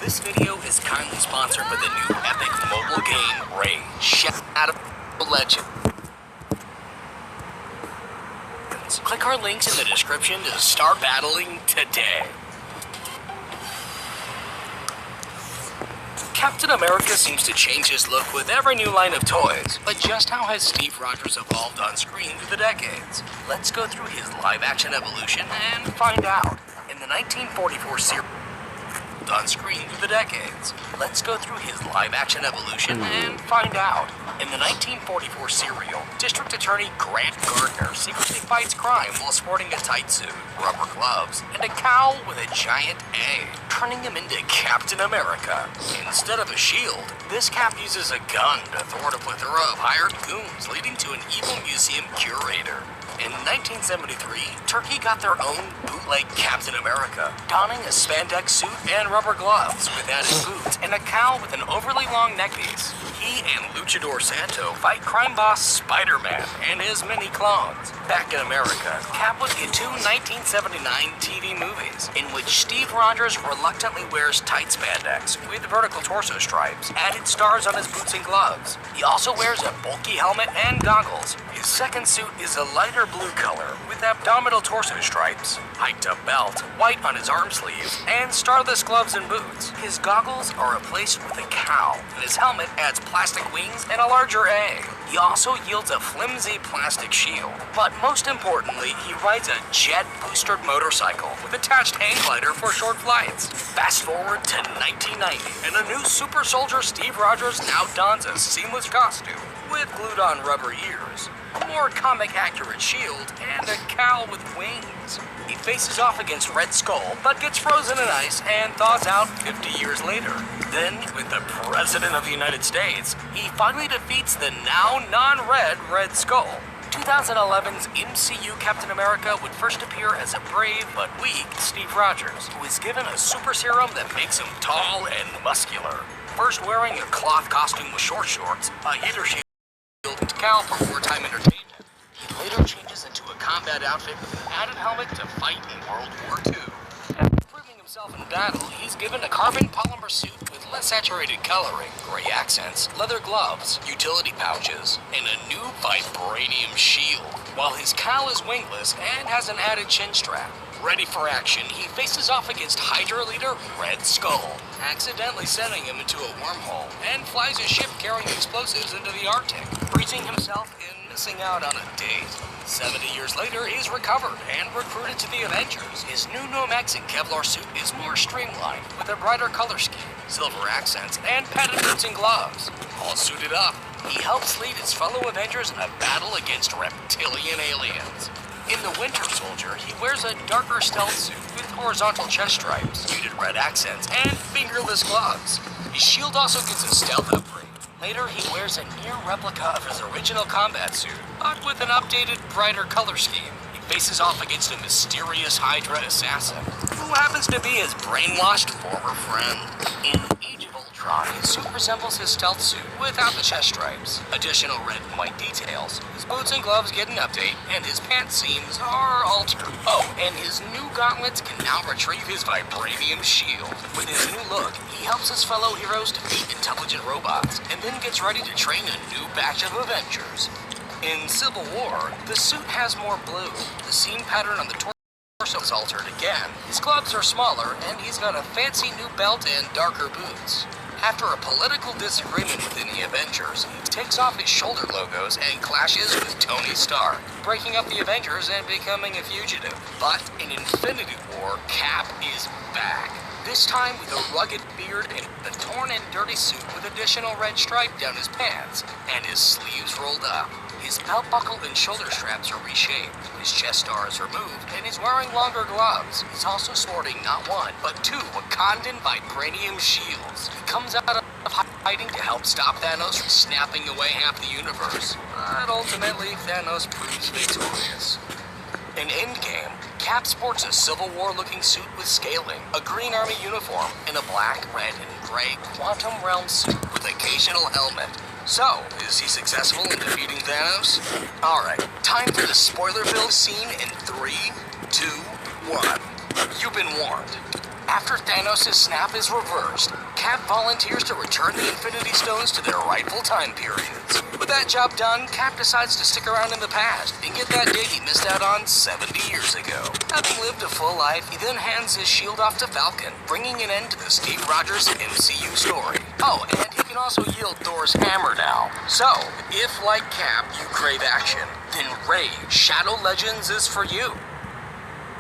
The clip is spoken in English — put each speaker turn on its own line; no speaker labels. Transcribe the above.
This video is kindly sponsored by the new epic mobile game, Rage Shadow Legends. Click our links in the description to start battling today. Captain America seems to change his look with every new line of toys, but just how has Steve Rogers evolved on screen through the decades? Let's go through his live-action evolution and find out. In the 1944 series, on screen through the decades. Let's go through his live-action evolution and find out. In the 1944 serial, District Attorney Grant Gardner secretly fights crime while sporting a tight suit, rubber gloves, and a cowl with a giant A, turning him into Captain America. Instead of a shield, this cap uses a gun to thwart a plethora of hired goons, leading to an evil museum curator. In 1973, Turkey got their own bootleg Captain America, donning a spandex suit and rubber gloves with added boots and a cowl with an overly long neckpiece. He and Luchador Santo fight crime boss Spider-Man and his mini clones. Back in America, Cap would get two 1979 TV movies, in which Steve Rogers reluctantly wears tight spandex with vertical torso stripes, added stars on his boots and gloves. He also wears a bulky helmet and goggles. His second suit is a lighter blue color with abdominal torso stripes, hiked-up belt, white on his arm sleeves, and starless gloves and boots. His goggles are replaced with a cowl, and his helmet adds plastic wings and a larger A. He also yields a flimsy plastic shield, but most importantly, he rides a jet-boosted motorcycle with attached hang glider for short flights. Fast forward to 1990, and a new super soldier Steve Rogers now dons a seamless costume with glued-on rubber ears, a more comic-accurate shield, and a cowl with wings. He faces off against Red Skull, but gets frozen in ice and thaws out 50 years later. Then, with the President of the United States, he finally defeats the now non-red Red Skull. 2011's MCU Captain America would first appear as a brave but weak Steve Rogers, who is given a super serum that makes him tall and muscular. First wearing a cloth costume with short shorts, a heater shield, and cowl for wartime entertainment. He later changes into a combat outfit with an added helmet to fight in World War II. After proving himself in battle, he's given a carbon polymer suit with less saturated coloring, gray accents, leather gloves, utility pouches, and a new vibranium shield, while his cowl is wingless and has an added chin strap. Ready for action, he faces off against Hydra leader Red Skull, accidentally sending him into a wormhole, and flies a ship carrying explosives into the Arctic, freezing himself and missing out on a date. 70 years later, he's recovered and recruited to the Avengers. His new Nomexic Kevlar suit is more streamlined, with a brighter color scheme, silver accents, and padded boots and gloves. All suited up, he helps lead his fellow Avengers in a battle against reptilian aliens. In The Winter Soldier, he wears a darker stealth suit with horizontal chest stripes, muted red accents, and fingerless gloves. His shield also gets a stealth upgrade. Later, he wears a near replica of his original combat suit, but with an updated, brighter color scheme. He faces off against a mysterious Hydra assassin, who happens to be his brainwashed former friend. In Age of Ultron, his suit resembles his stealth suit without the chest stripes. Additional red and white details. His boots and gloves get an update, and his pants seams are altered. Oh, and his new gauntlets can now retrieve his vibranium shield. With his new look, he helps his fellow heroes defeat intelligent robots, and then gets ready to train a new batch of Avengers. In Civil War, the suit has more blue. The seam pattern on the torso is altered again. His gloves are smaller, and he's got a fancy new belt and darker boots. After a political disagreement within the Avengers, he takes off his shoulder logos and clashes with Tony Stark, breaking up the Avengers and becoming a fugitive. But in Infinity War, Cap is back. This time with a rugged beard and a torn and dirty suit with additional red stripe down his pants, and his sleeves rolled up. His belt buckle and shoulder straps are reshaped, his chest star is removed, and he's wearing longer gloves. He's also sporting not one, but two Wakandan vibranium shields. He comes out of hiding to help stop Thanos from snapping away half the universe. But ultimately, Thanos proves victorious. In Endgame, Cap sports a Civil War-looking suit with scaling, a Green Army uniform, and a black, red, and gray Quantum Realm suit with occasional helmet. So, is he successful in defeating Thanos? Alright, time for the spoiler-filled scene in 3, 2, 1. You've been warned. After Thanos' snap is reversed, Cap volunteers to return the Infinity Stones to their rightful time periods. With that job done, Cap decides to stick around in the past and get that date he missed out on 70 years ago. Having lived a full life, he then hands his shield off to Falcon, bringing an end to the Steve Rogers MCU story. Oh, and he can also yield Thor's hammer now. So, if like Cap, you crave action, then Raid Shadow Legends is for you.